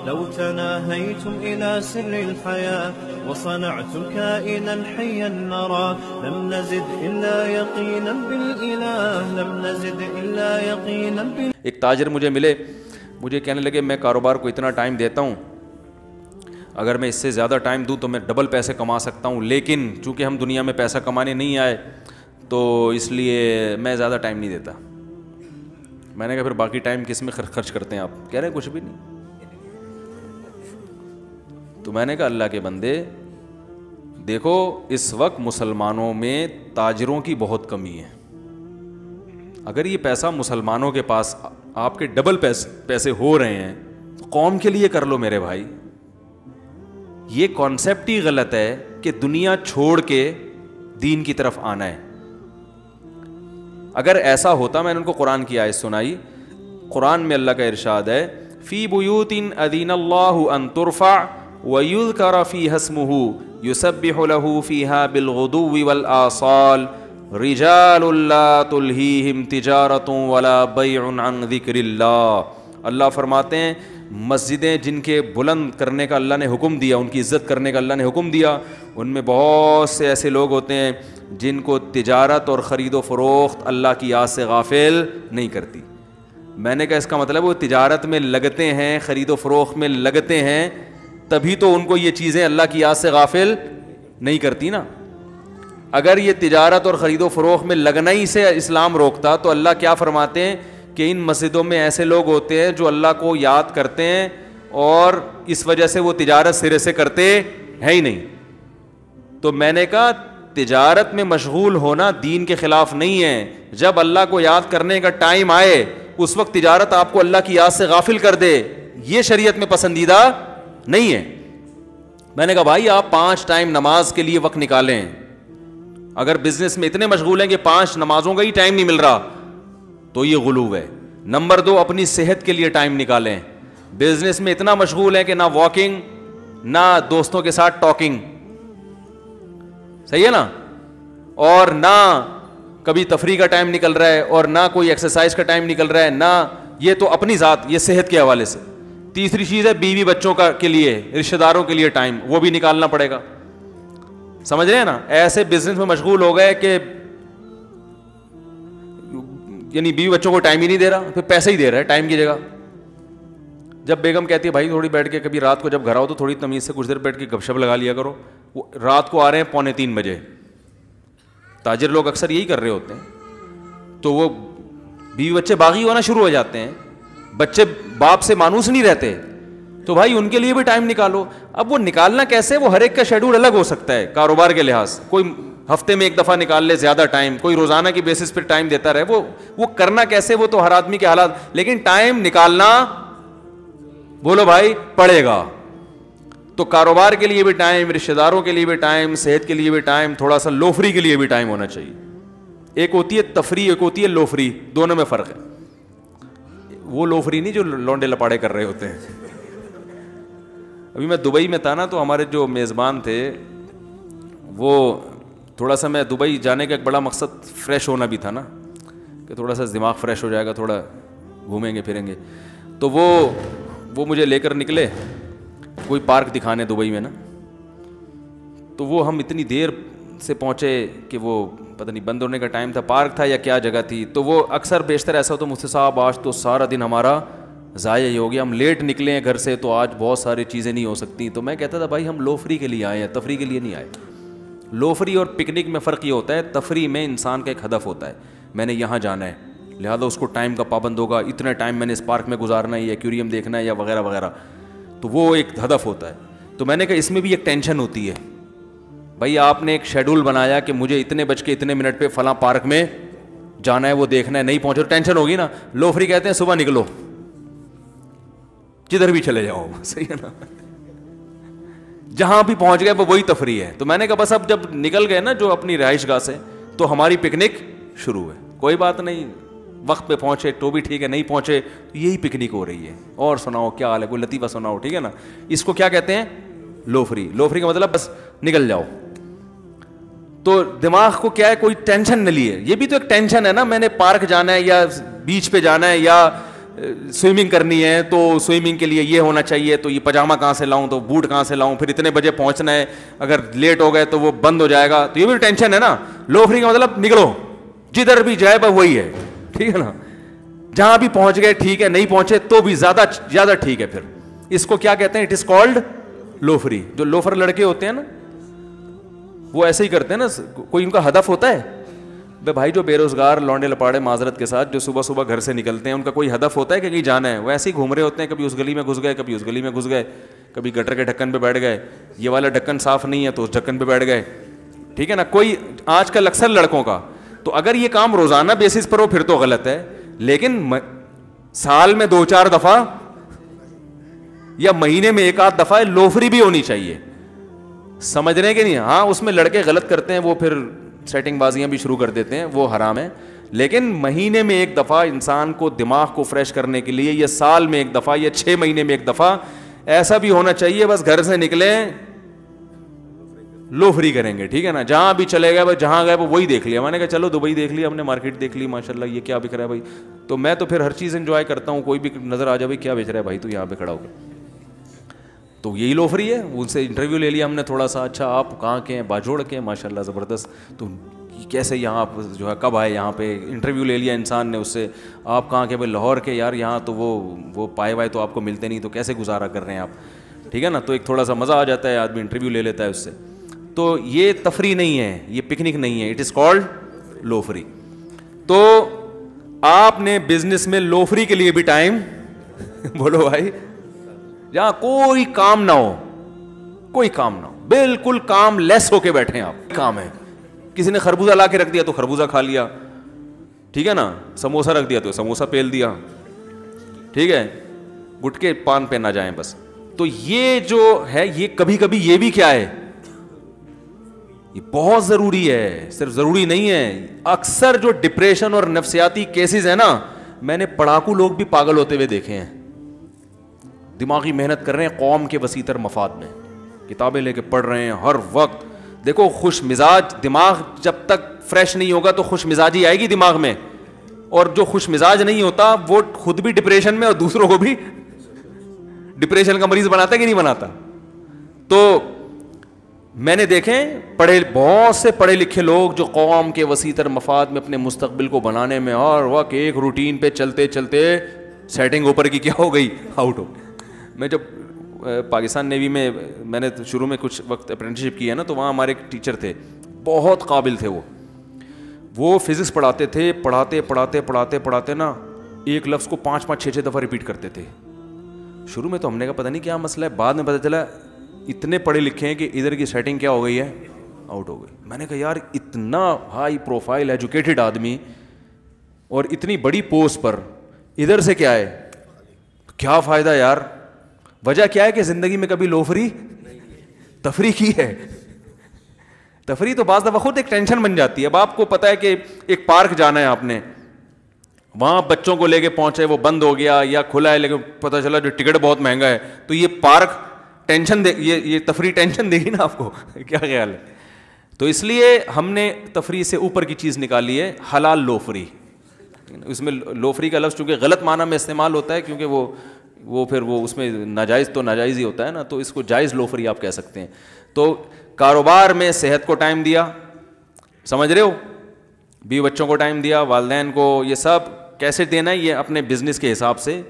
لو تناهيتم إلى سر الحياة وصنعتم كائنا حيا نرى لم نزد إلا يقينا بالإله لم نزد إلا يقينا بالإله. ایک تاجر مجھے ملے, مجھے کہنے لگے میں کاروبار کو اتنا ٹائم دیتا ہوں, اگر میں اس سے زیادہ ٹائم دوں تو میں ڈبل پیسے کما سکتا ہوں, لیکن چونکہ ہم دنیا میں پیسہ کمانے نہیں آئے تو اس لیے میں زیادہ ٹائم نہیں دیتا. میں نے کہا پھر باقی ٹائم کس میں خرچ کرتے ہیں آپ؟ کہہ رہے ہیں کچھ بھی نہیں. تو میں نے کہا اللہ کے بندے دیکھو اس وقت مسلمانوں میں تاجروں کی بہت کمی ہے. اگر یہ پیسہ مسلمانوں کے پاس آپ کے ڈبل پیسے ہو رہے ہیں تو قوم کے لیے کر لو میرے بھائی. یہ کانسیپٹ ہی غلط ہے کہ دنیا چھوڑ کے دین کی طرف آنا ہے. اگر ایسا ہوتا, میں نے ان کو قرآن کی آیت سنائی, قرآن میں اللہ کا ارشاد ہے فی بیوت اذین اللہ ان ترفع ویذکر فیہا اسمہ یسبح لہ فیہا بالغدو والآصال رجال لا تلہیہم تجارت ولا بیع عن ذکر اللہ. اللہ فرماتے ہیں مسجدیں جن کے بلند کرنے کا اللہ نے حکم دیا, ان کی عزت کرنے کا اللہ نے حکم دیا, ان میں بہت سے ایسے لوگ ہوتے ہیں جن کو تجارت اور خرید و فروخت اللہ کی یاد سے غافل نہیں کرتی. میں نے کہا اس کا مطلب وہ تجارت میں لگتے ہیں, خرید و فروخت میں لگتے ہیں, تبھی تو ان کو یہ چیزیں اللہ کی یاد سے غافل نہیں کرتی نا. اگر یہ تجارت اور خرید و فروخت میں لگنا ہی سے اسلام روکتا تو اللہ کیا فرماتے ہیں کہ ان مسجدوں میں ایسے لوگ ہوتے ہیں جو اللہ کو یاد کرتے ہیں اور اس وجہ سے وہ تجارت سرے سے کرتے ہیں ہی نہیں. تو میں نے کہا تجارت میں مشغول ہونا دین کے خلاف نہیں ہے. جب اللہ کو یاد کرنے کا ٹائم آئے اس وقت تجارت آپ کو اللہ کی یاد سے غافل کر دے, یہ شریعت میں پسندیدہ نہیں ہے. میں نے کہا بھائی آپ 5 ٹائم نماز کے لیے وقت نکالیں. اگر بزنس میں اتنے مشغول ہیں کہ 5 نمازوں کا ہی ٹائم نہیں مل رہا تو یہ غلو ہے. نمبر 2, اپنی صحت کے لیے ٹائم نکالیں. بزنس میں اتنا مشغول ہے کہ نہ واکنگ نہ دوستوں کے ساتھ ٹاکنگ, صحیح ہے نا, اور نہ کبھی تفریح کا ٹائم نکل رہا ہے اور نہ کوئی ایکسرسائز کا ٹائم نکل رہا ہے, نہ یہ تو اپنی ذات, یہ صحت کے حوالے سے. تیسری چیز ہے بیوی بچوں کا کے لیے, رشتہ داروں کے لیے ٹائم, وہ بھی نکالنا پڑے گا. سمجھ رہے ہیں نا. ایسے بزنس میں مشغول ہو گئے کہ یعنی بیوی بچوں کو ٹائم ہی نہیں دے رہا, پھر پیسے ہی دے رہا ہے ٹائم کی جگہ. جب بیگم کہتی ہے بھائی تھوڑی بیٹھ کے, کبھی رات کو جب گھر آؤ تو تھوڑی تمیز سے کچھ دیر بیٹھ کے گپ شپ لگا لیا کرو. وہ رات کو آ رہے ہیں 2:45 بجے, تاجر لوگ اکثر یہی کر رہے ہوتے ہیں, تو وہ بیوی بچے باغی ہونا شروع ہو جاتے ہیں, بچے باپ سے مانوس نہیں رہتے, تو بھائی ان کے لیے بھی ٹائم نکالو. اب وہ نکالنا کیسے, وہ ہر ایک کا شیڈول الگ ہو سکتا ہے کاروبار کے لحاظ سے. کوئی ہفتے میں 1 دفعہ نکال لے زیادہ ٹائم, کوئی روزانہ کی بیسس پہ ٹائم دیتا رہے. وہ کرنا کیسے, وہ تو ہر آدمی کے حالات, لیکن ٹائم نکالنا بولو بھائی پڑے گا. تو کاروبار کے لیے بھی ٹائم, رشتہ داروں کے لیے بھی ٹائم, صحت کے لیے بھی ٹائم, تھوڑا سا لوفری کے لیے بھی ٹائم ہونا چاہیے. ایک ہوتی ہے تفریح, ایک ہوتی ہے لوفری, دونوں میں فرق ہے. وہ لوفری نہیں جو لونڈے لپاڑے کر رہے ہوتے ہیں. ابھی میں دبئی میں تھا نا, تو ہمارے جو میزبان تھے وہ تھوڑا سا, میں دبئی جانے کا ایک بڑا مقصد فریش ہونا بھی تھا نا, کہ تھوڑا سا دماغ فریش ہو جائے گا, تھوڑا گھومیں گے پھریں گے. تو وہ مجھے لے کر نکلے کوئی پارک دکھانے دبئی میں نا. تو وہ ہم اتنی دیر سے پہنچے کہ وہ پتہ نہیں بند ہونے کا ٹائم تھا, پارک تھا یا کیا جگہ تھی. تو وہ اکثر بیشتر ایسا ہوتا مجھ سے, صاحب آج تو سارا دن ہمارا ضائع ہی ہو گیا, ہم لیٹ نکلے ہیں گھر سے تو آج بہت ساری چیزیں نہیں ہو سکتی. تو میں کہتا تھا بھائی ہم لوفری کے لیے آئے ہیں, تفریح کے لیے نہیں آئے. لوفری اور پکنک میں فرق یہ ہوتا ہے, تفریح میں انسان کا ایک ہدف ہوتا ہے, میں نے یہاں جانا ہے لہذا اس کو ٹائم کا پابند ہوگا, اتنا ٹائم میں نے اس پارک میں گزارنا ہے, یا ایکویریم دیکھنا ہے, یا وغیرہ وغیرہ. تو وہ ایک ہدف ہوتا ہے. تو میں نے کہا اس میں بھی ایک ٹینشن ہوتی ہے. بھائی آپ نے ایک شیڈول بنایا کہ مجھے اتنے بج کے اتنے منٹ پہ فلاں پارک میں جانا ہے, وہ دیکھنا ہے, نہیں پہنچو ٹینشن ہوگی نا. لوفری کہتے ہیں صبح نکلو جدھر بھی چلے جاؤ, صحیح ہے نا, جہاں بھی پہنچ گئے وہ وہی تفریح ہے. تو میں نے کہا بس اب جب نکل گئے نا جو اپنی رہائش گاہ سے, تو ہماری پکنک شروع ہے. کوئی بات نہیں, وقت پہ پہنچے تو بھی ٹھیک ہے, نہیں پہنچے تو یہی پکنک ہو رہی ہے. اور سناؤ کیا حال ہے, کوئی لطیفہ سناؤ, ٹھیک ہے نا. اس کو کیا کہتے ہیں لوفری. لوفری کا مطلب بس نکل جاؤ. تو دماغ کو کیا ہے, کوئی ٹینشن نہ لیے. یہ بھی تو ایک ٹینشن ہے نا, میں نے پارک جانا ہے یا بیچ پہ جانا ہے یا سوئمنگ کرنی ہے تو سوئمنگ کے لیے یہ ہونا چاہیے, تو یہ پاجامہ کہاں سے لاؤں, تو بوٹ کہاں سے لاؤں, پھر اتنے بجے پہنچنا ہے, اگر لیٹ ہو گئے تو وہ بند ہو جائے گا, تو یہ بھی ٹینشن ہے نا. لوفری کا مطلب نکلو, جدھر بھی جائے بس وہی ہے, ٹھیک ہے نا. جہاں بھی پہنچ گئے ٹھیک ہے, نہیں پہنچے تو بھی زیادہ ٹھیک ہے. پھر اس کو کیا کہتے ہیں؟ It is called loafery. جو لوفر لڑکے ہوتے ہیں نا وہ ایسے ہی کرتے ہیں نا, کوئی ان کا ہدف ہوتا ہے بھائی. جو بے روزگار لونڈے لپاڑے معذرت کے ساتھ جو صبح صبح گھر سے نکلتے ہیں, ان کا کوئی ہدف ہوتا ہے کہ کہیں جانا ہے؟ وہ ایسے ہی گھوم رہے ہوتے ہیں, کبھی اس گلی میں گھس گئے, کبھی اس گلی میں گھس گئے, کبھی گٹر کے ڈھکن پہ بیٹھ گئے, یہ والا ڈھکن صاف نہیں ہے تو اس ڈھکن پہ بیٹھ گئے, ٹھیک ہے نا. کوئی آج کل اکثر لڑکوں کا, تو اگر یہ کام روزانہ بیسس پر ہو پھر تو غلط ہے, لیکن سال میں 2-4 دفعہ یا مہینے میں 1-8 دفعہ لوفری بھی ہونی چاہیے. سمجھ رہے ہیں کہ نہیں؟ ہاں اس میں لڑکے غلط کرتے ہیں, وہ پھر سیٹنگ بازیاں بھی شروع کر دیتے ہیں, وہ حرام ہے. لیکن مہینے میں 1 دفعہ انسان کو دماغ کو فریش کرنے کے لیے, یا سال میں 1 دفعہ, یا 6 مہینے میں 1 دفعہ ایسا بھی ہونا چاہیے. بس گھر سے نکلیں لوفری کریں گے, ٹھیک ہے نا. جہاں بھی چلے گئے, بس جہاں گئے وہی دیکھ لیا. میں نے کہا چلو دبئی دیکھ لیا ہم نے, مارکیٹ دیکھ لی, ماشاء اللہ یہ کیا بک رہا ہے بھائی. تو میں تو پھر ہر چیز انجوائے کرتا ہوں, کوئی بھی نظر آ جائے بھائی کیا بیچ رہا ہے بھائی, تو یہاں پہ کھڑا ہو گیا. تو یہی لوفری ہے. ان سے انٹرویو لے لیا ہم نے تھوڑا سا, اچھا آپ کہاں کے ہیں؟ باجوڑ کے ہیں, ماشاء اللہ زبردست. تو کیسے یہاں آپ جو ہے کب آئے یہاں پہ؟ انٹرویو لے لیا انسان نے اس سے, آپ کہاں کے؟ بھائی لاہور کے. یار یہاں تو وہ پائے وائے تو آپ کو ملتے نہیں, تو کیسے گزارا کر رہے ہیں آپ, ٹھیک ہے نا. تو ایک تھوڑا سا مزہ آ جاتا ہے, آدمی انٹرویو لے لیتا ہے اس سے. تو یہ تفریح نہیں ہے, یہ پکنک نہیں ہے, اٹ از کالڈ لوفری. تو آپ نے بزنس میں لوفری کے لیے بھی ٹائم بولو بھائی, جہاں کوئی کام نہ ہو, کوئی کام نہ ہو, بالکل کام لیس ہو کے بیٹھے ہیں آپ. کام ہے, کسی نے خربوزہ لا کے رکھ دیا تو خربوزہ کھا لیا, ٹھیک ہے نا. سموسہ رکھ دیا تو سموسہ پیل دیا, ٹھیک ہے. گٹکے پان پہ نہ جائیں بس. تو یہ جو ہے یہ کبھی کبھی یہ بھی کیا ہے, یہ بہت ضروری ہے, صرف ضروری نہیں ہے. اکثر جو ڈپریشن اور نفسیاتی کیسز ہیں نا, میں نے پڑھاکو لوگ بھی پاگل ہوتے ہوئے دیکھے ہیں. دماغی محنت کر رہے ہیں قوم کے وسیع تر مفاد میں, کتابیں لے کے پڑھ رہے ہیں ہر وقت. دیکھو خوش مزاج دماغ جب تک فریش نہیں ہوگا تو خوش مزاجی آئے گی دماغ میں, اور جو خوش مزاج نہیں ہوتا وہ خود بھی ڈپریشن میں اور دوسروں کو بھی ڈپریشن کا مریض بناتا ہے کہ نہیں بناتا. تو میں نے دیکھے بہت سے پڑھے لکھے لوگ جو قوم کے وسیع تر مفاد میں اپنے مستقبل کو بنانے میں ہر وقت ایک روٹین پہ چلتے چلتے سیٹنگ اوپر کی کیا ہو گئی, آؤٹ ہو. میں جب پاکستان نیوی میں نے شروع میں کچھ وقت اپرینٹسشپ کی ہے نا, تو وہاں ہمارے ایک ٹیچر تھے, بہت قابل تھے. وہ فزکس پڑھاتے تھے, پڑھاتے نا ایک لفظ کو 5-6 دفعہ ریپیٹ کرتے تھے. شروع میں تو ہم نے کہا پتہ نہیں کیا مسئلہ ہے, بعد میں پتہ چلا اتنے پڑھے لکھے ہیں کہ ادھر کی سیٹنگ کیا ہو گئی ہے, آؤٹ ہو گئی. میں نے کہا یار اتنا ہائی پروفائل ایجوکیٹڈ آدمی اور اتنی بڑی پوسٹ پر ادھر سے کیا ہے, کیا فائدہ یار. وجہ کیا ہے کہ زندگی میں کبھی لوفری تفریح کی ہے. تفریح تو بعض دفعہ خود ایک ٹینشن بن جاتی ہے. اب آپ کو پتا ہے کہ ایک پارک جانا ہے آپ نے, وہاں بچوں کو لے کے پہنچے, وہ بند ہو گیا یا کھلا ہے لیکن پتہ چلا جو ٹکٹ بہت مہنگا ہے, تو یہ پارک ٹینشن دے, یہ تفریح ٹینشن دے گی نا آپ کو, کیا خیال ہے. تو اس لیے ہم نے تفریح سے اوپر کی چیز نکالی ہے, حلال لوفری. اس میں لوفری کا لفظ چونکہ غلط معنی میں استعمال ہوتا ہے, کیونکہ وہ پھر وہ اس میں ناجائز تو ناجائز ہی ہوتا ہے نا, تو اس کو جائز لوفری آپ کہہ سکتے ہیں. تو کاروبار میں صحت کو ٹائم دیا, سمجھ رہے ہو, بیوی بچوں کو ٹائم دیا, والدین کو, یہ سب کیسے دینا ہے یہ اپنے بزنس کے حساب سے.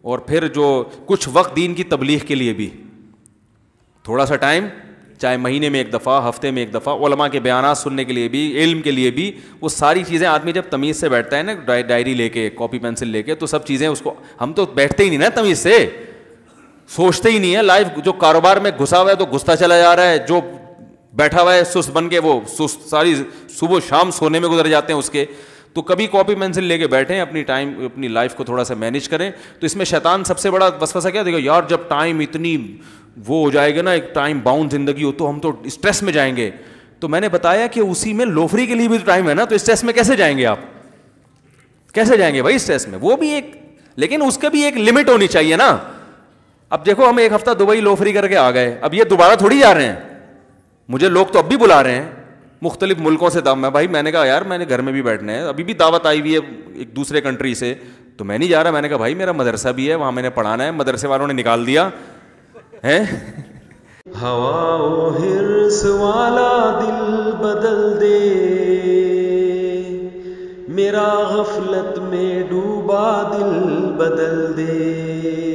اور پھر جو کچھ وقت دین کی تبلیغ کے لیے بھی تھوڑا سا ٹائم, چاہے مہینے میں 1 دفعہ, ہفتے میں 1 دفعہ, علماء کے بیانات سننے کے لیے بھی, علم کے لیے بھی. وہ ساری چیزیں آدمی جب تمیز سے بیٹھتا ہے نا, ڈائری لے کے, کاپی پینسل لے کے, تو سب چیزیں اس کو, ہم تو بیٹھتے ہی نہیں نا تمیز سے, سوچتے ہی نہیں ہے. لائف جو کاروبار میں گھسا ہوا ہے تو گھستا چلا جا رہا ہے, جو بیٹھا ہوا ہے سست بن کے وہ سست ساری صبح شام سونے میں گزر جاتے ہیں اس کے. تو کبھی کاپی پینسل لے کے بیٹھیں, اپنی ٹائم اپنی لائف کو تھوڑا سا مینیج کریں. تو اس میں شیطان سب سے بڑا وسوسہ کیا, دیکھو یار جب ٹائم اتنی وہ ہو جائے گا نا, ایک ٹائم باؤنڈ زندگی ہو, تو ہم تو اسٹریس میں جائیں گے. تو میں نے بتایا کہ اسی میں لوفری کے لیے بھی ٹائم ہے نا, تو اسٹریس میں کیسے جائیں گے آپ, کیسے جائیں گے بھائی اسٹریس میں. وہ بھی ایک, لیکن اس کا بھی ایک لمٹ ہونی چاہیے نا. اب دیکھو ہم 1 ہفتہ دبئی لوفری کر کے آ گئے, اب یہ دوبارہ تھوڑی جا رہے ہیں. مجھے لوگ تو اب بھی بلا رہے ہیں مختلف ملکوں سے. میں بھائی میں نے کہا یار میں نے گھر میں بھی بیٹھنا ہے, ابھی بھی دعوت آئی ہوئی ہے ایک دوسرے کنٹری سے, تو میں نہیں جا رہا. میں نے کہا بھائی میرا مدرسہ بھی ہے, وہاں میں نے پڑھانا ہے. مدرسے والوں نے نکال دیا ہے. ہوا و حرص والا دل بدل دے, میرا غفلت میں ڈوبا دل بدل دے.